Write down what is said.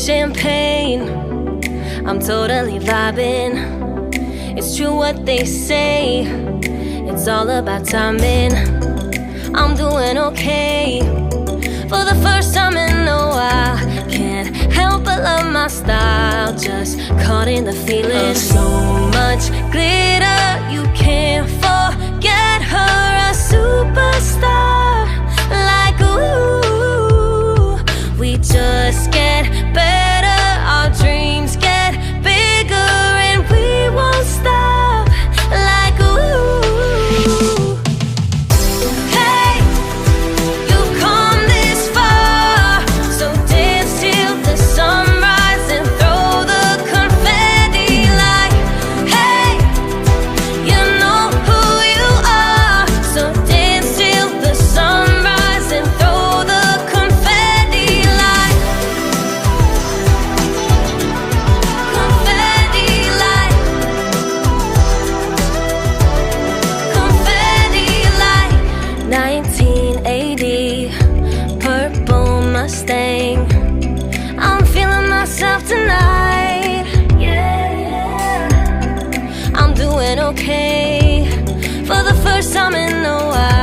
champagne. I'm totally vibing. It's true what they say, it's all about timing. I'm doing okay. For the first time in a while, can't help but love my style. Just caught in the feeling. So much glitter, you can't forget her. A superstar, like ooh. We just get better, our dreams get bigger, and we won't stop, like ooh. Hey, you've come this far, so dance till the sunrise and throw the confetti like, hey, you know who you are, so dance till the sunrise and throw the confetti like, confetti like, confetti like. 1980, purple Mustang. I'm feeling myself tonight. Yeah, I'm doing okay. For the first time in a while.